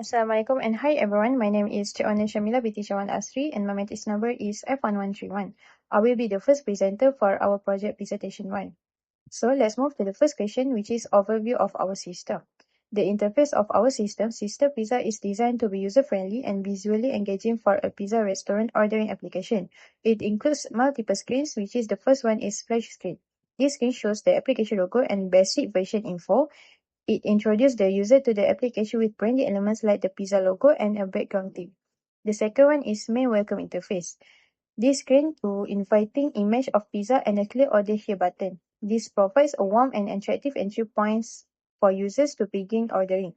Assalamualaikum and hi everyone. My name is Cik Ona Shamila binti Syawal Asri and my matrix number is F1131. I will be the first presenter for our project presentation 1. So let's move to the first question, which is overview of our system. The interface of our system, Sister Pizza, is designed to be user-friendly and visually engaging for a pizza restaurant ordering application. It includes multiple screens, which is the first one is splash screen. This screen shows the application logo and basic version info. It introduces the user to the application with branding elements like the pizza logo and a background theme. The second one is main welcome interface. This screen to inviting image of pizza and a clear order here button. This provides a warm and attractive entry points for users to begin ordering.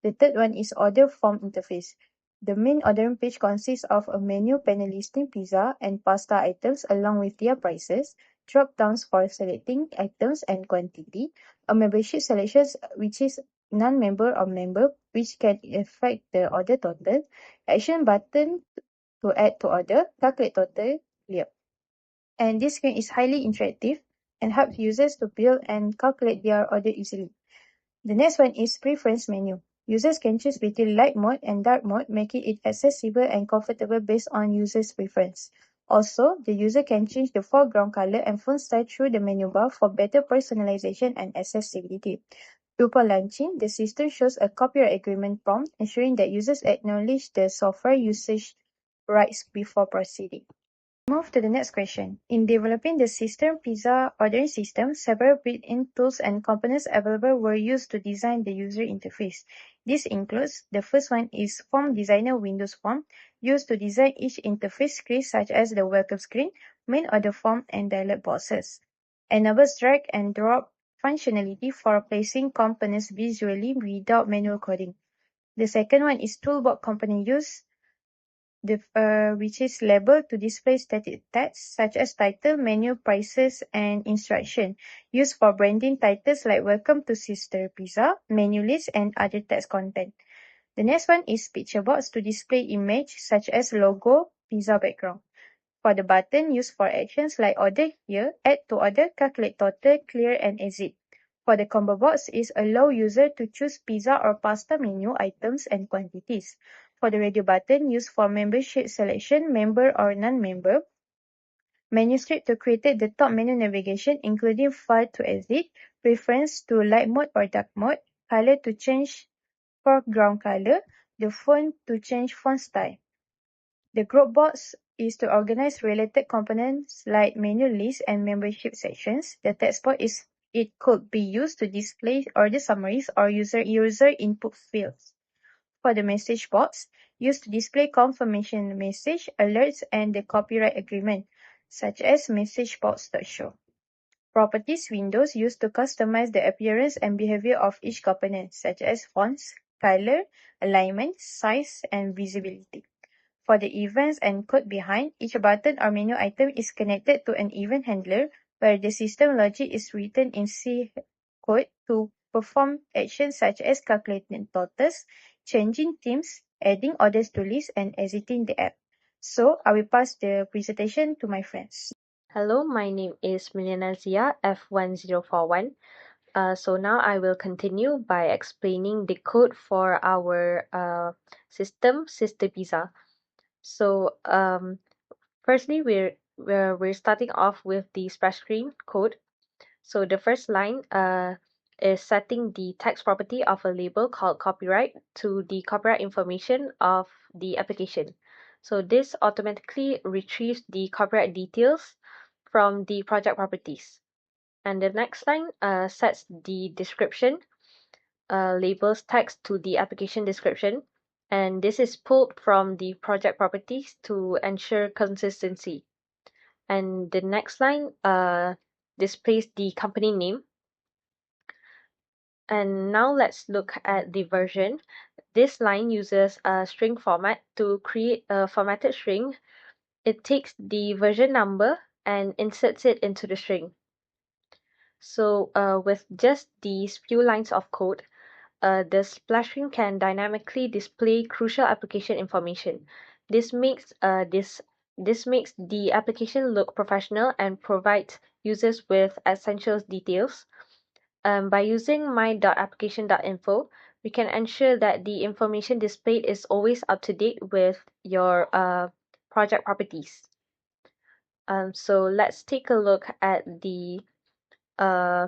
The third one is order form interface. The main ordering page consists of a menu panel listing pizza and pasta items along with their prices, drop-downs for selecting items and quantity, a membership selections which is non-member or member which can affect the order total, action button to add to order, calculate total, clear. And this screen is highly interactive and helps users to build and calculate their order easily. The next one is preference menu. Users can choose between light mode and dark mode, making it accessible and comfortable based on users' preference. Also, the user can change the foreground color and font style through the menu bar for better personalization and accessibility. Before launching, the system shows a copyright agreement prompt, ensuring that users acknowledge the software usage rights before proceeding. Move to the next question. In developing the Sister Pizza ordering system, several built-in tools and components available were used to design the user interface. This includes, the first one is Form Designer Windows Form, used to design each interface screen such as the welcome screen, main order form, and dialog boxes. Enables drag and drop functionality for placing components visually without manual coding. The second one is Toolbox component use, which is labeled to display static text such as title, menu, prices, and instruction, used for branding titles like Welcome to Sister Pizza, menu list, and other text content. The next one is picture box to display image such as logo, pizza background. For the button used for actions like order here, add to order, calculate total, clear, and exit. For the combo box is allow user to choose pizza or pasta menu items and quantities. For the radio button used for membership selection, member or non-member. Menu strip to create the top menu navigation including file to exit, preference to light mode or dark mode, color to change foreground color, the font to change font style. The group box is to organize related components like menu list and membership sections. The text box it could be used to display order summaries or user input fields. For the message box, used to display confirmation message, alerts, and the copyright agreement, such as message box.show. Properties windows used to customize the appearance and behavior of each component, such as fonts, color, alignment, size, and visibility. For the events and code behind, each button or menu item is connected to an event handler where the system logic is written in C code to perform actions such as calculating totals, changing themes, adding orders to list, and exiting the app. So, I will pass the presentation to my friends. Hello, my name is Milena Zia, F1041. So now I will continue by explaining the code for our system, Sister Pizza. So firstly, we're starting off with the splash screen code. So the first line is setting the text property of a label called copyright to the copyright information of the application. So this automatically retrieves the copyright details from the project properties. And the next line sets the description, labels text to the application description, and this is pulled from the project properties to ensure consistency. And the next line displays the company name. And now let's look at the version. This line uses a string format to create a formatted string. It takes the version number and inserts it into the string. So with just these few lines of code, the splash screen can dynamically display crucial application information. This makes the application look professional and provides users with essential details. By using my.application.info, we can ensure that the information displayed is always up to date with your project properties. So let's take a look at the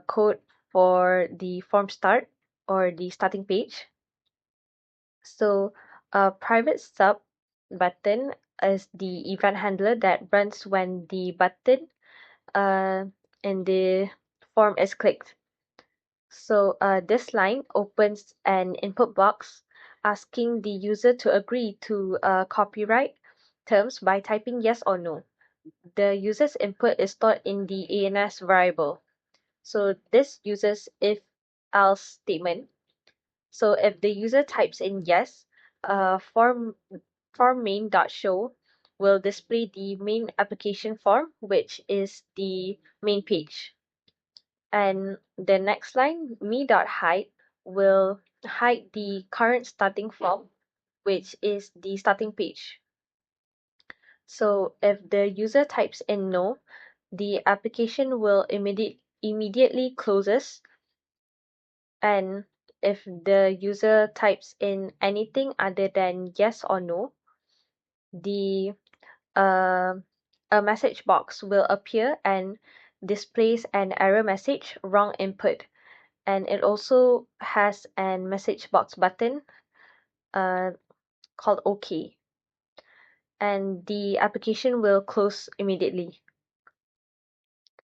code for the form start or the starting page. So a private sub button is the event handler that runs when the button in the form is clicked. So this line opens an input box asking the user to agree to copyright terms by typing yes or no. The user's input is stored in the ANS variable. So this uses if else statement. So if the user types in yes, form main.show will display the main application form, which is the main page. And the next line, me.hide, will hide the current starting form, which is the starting page. So if the user types in no, the application will immediately closes. And if the user types in anything other than yes or no, the a message box will appear and displays an error message, wrong input. And it also has a message box button called OK. And the application will close immediately.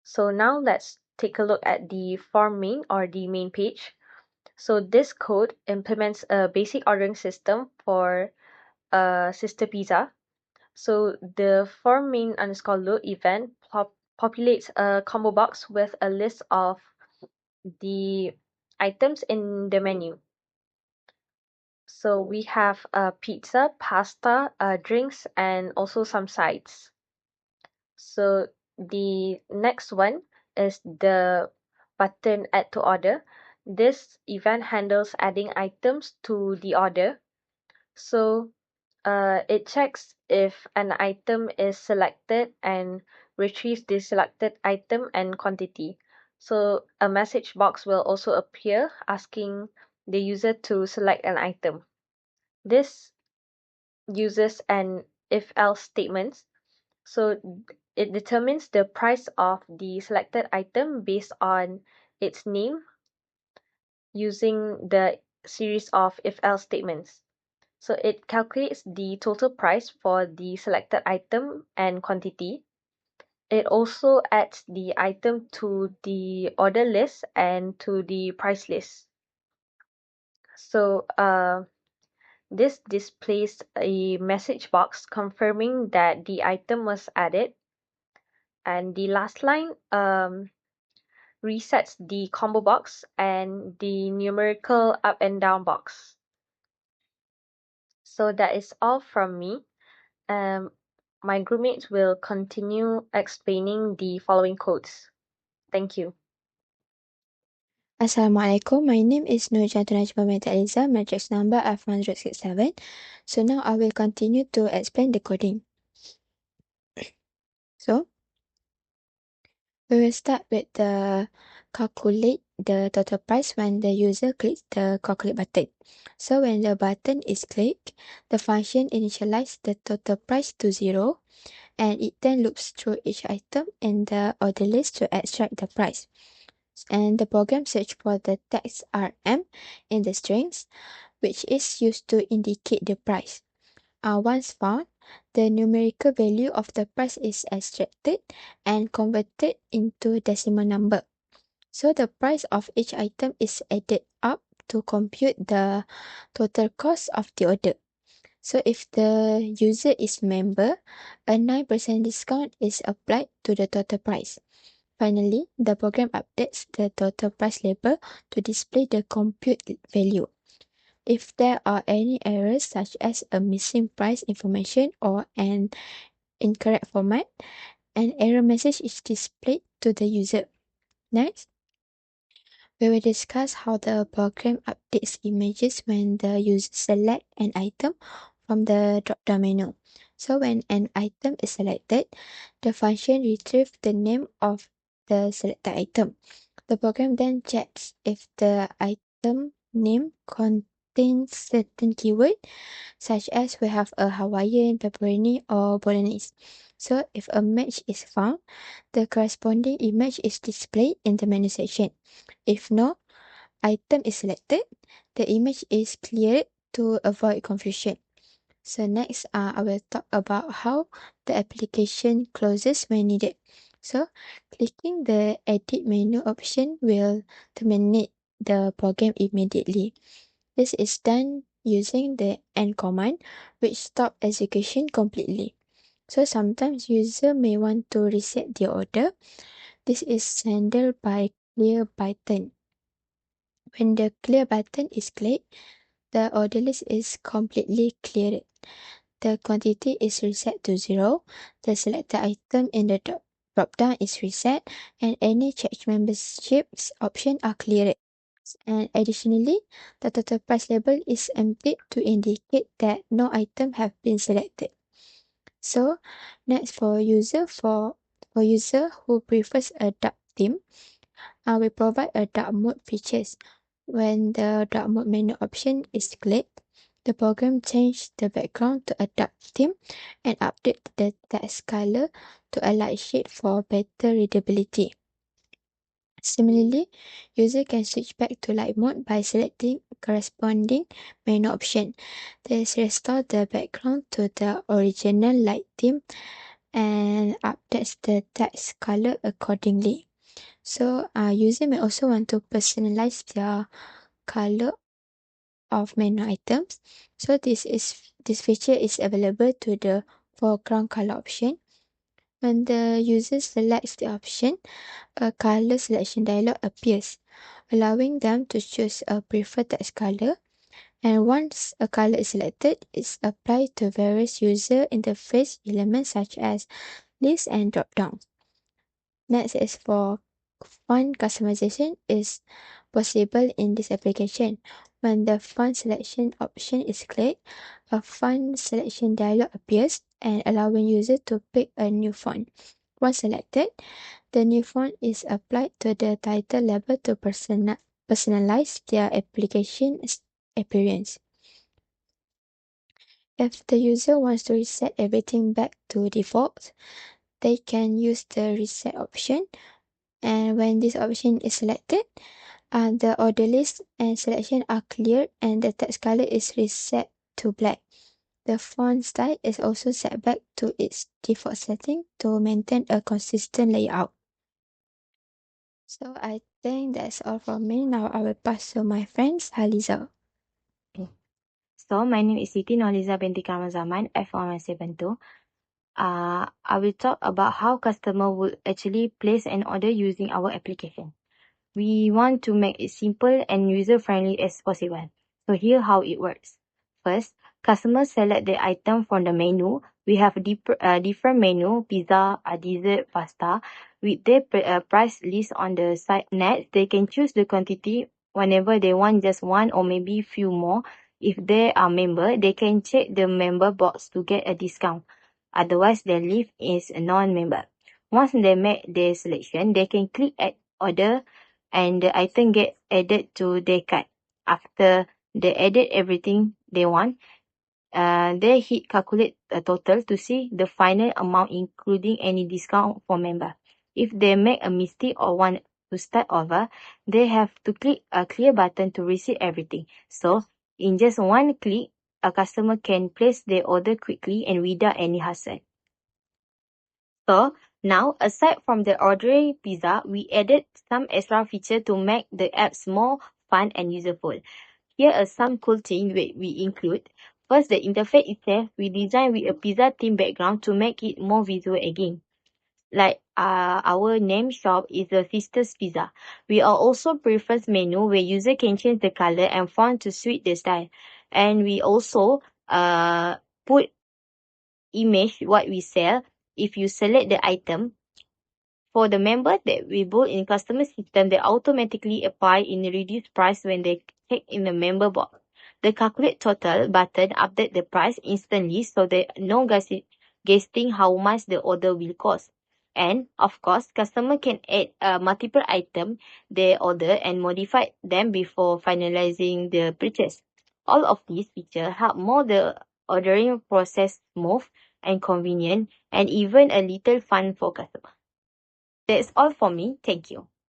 So now let's take a look at the form main or the main page. So this code implements a basic ordering system for Sister Pizza. So the form main underscore load event populates a combo box with a list of the items in the menu. So we have pizza, pasta, drinks, and also some sides. So the next one is the button add to order. This event handles adding items to the order. So it checks if an item is selected and retrieves the selected item and quantity. So a message box will also appear asking the user to select an item. This uses an if-else statement. So it determines the price of the selected item based on its name using the series of if-else statements. So it calculates the total price for the selected item and quantity. It also adds the item to the order list and to the price list. So this displays a message box confirming that the item was added. And the last line resets the combo box and the numerical up and down box. So that is all from me. My groupmates will continue explaining the following codes. Thank you. Assalamualaikum. My name is Nurjatun Najma Binti Aliza, matrix number F167. So now I will continue to explain the coding. So we will start with the calculate the total price when the user clicks the calculate button. So when the button is clicked, the function initializes the total price to 0 and it then loops through each item in the order list to extract the price. And the program search for the text RM in the strings, which is used to indicate the price. Once found, the numerical value of the price is extracted and converted into decimal number. So the price of each item is added up to compute the total cost of the order. So if the user is member, a 9% discount is applied to the total price. Finally, the program updates the total price label to display the compute value. If there are any errors such as a missing price information or an incorrect format, an error message is displayed to the user. Next, we will discuss how the program updates images when the user select an item from the drop-down menu. So when an item is selected, the function retrieves the name of the selected item. The program then checks if the item name contains certain keyword, such as we have a Hawaiian, pepperoni, or bolognese. So if a match is found, the corresponding image is displayed in the menu section. If no item is selected, the image is cleared to avoid confusion. So next, I will talk about how the application closes when needed. So clicking the edit menu option will terminate the program immediately. This is done using the end command, which stop execution completely. So sometimes user may want to reset the order. This is handled by clear button. When the clear button is clicked, the order list is completely cleared. The quantity is reset to 0, the selected item in the drop-down is reset, and any change memberships option are cleared. And additionally, the total price label is emptied to indicate that no item have been selected. So next for user who prefers a dark theme, we provide a dark mode features. When the dark mode menu option is clicked, the program changes the background to a dark theme and update the text color to a light shade for better readability. Similarly, user can switch back to light mode by selecting corresponding menu option. This restores the background to the original light theme and updates the text color accordingly. So, user may also want to personalize their color of menu items. So this feature is available to the foreground color option. When the user selects the option, a color selection dialog appears, allowing them to choose a preferred text color. And once a color is selected, it's applied to various user interface elements such as list and drop-downs. Next is for font customization is possible in this application. When the font selection option is clicked, a font selection dialog appears and allowing user to pick a new font. Once selected, the new font is applied to the title label to personalize their application appearance. If the user wants to reset everything back to default, they can use the reset option. And when this option is selected, the order list and selection are cleared and the text color is reset to black. The font style is also set back to its default setting to maintain a consistent layout. So I think that's all from me. Now I will pass to my friend Haliza. So my name is Siti Noliza binti Kamal Zaman, F1172. I will talk about how customer will actually place an order using our application. We want to make it simple and user-friendly as possible. So here how it works. First, customers select the item from the menu. We have different menu, pizza, dessert, pasta. With their price list on the site net, they can choose the quantity whenever they want, just one or maybe few more. If they are member, they can check the member box to get a discount. Otherwise, their list is a non-member. Once they make their selection, they can click add order and the item get added to their cart. After they added everything they want, they hit calculate a total to see the final amount including any discount for member. If they make a mistake or want to start over, they have to click a clear button to reset everything. So in just one click, a customer can place their order quickly and without any hassle. So now, aside from the ordering pizza, we added some extra feature to make the apps more fun and useful. Here are some cool things we include. First, the interface itself, we designed with a pizza theme background to make it more visual again. Like our name shop is the Sisters Pizza. We are also preference menu where user can change the color and font to suit the style. And we also put image what we sell. If you select the item, for the member that we build in customer system, they automatically apply in the reduced price when they check in the member box. The calculate total button update the price instantly so that no guessing how much the order will cost. And of course, customer can add multiple items they order and modify them before finalizing the purchase. All of these features help more the ordering process smooth and convenient, and even a little fun for customer. That's all for me. Thank you.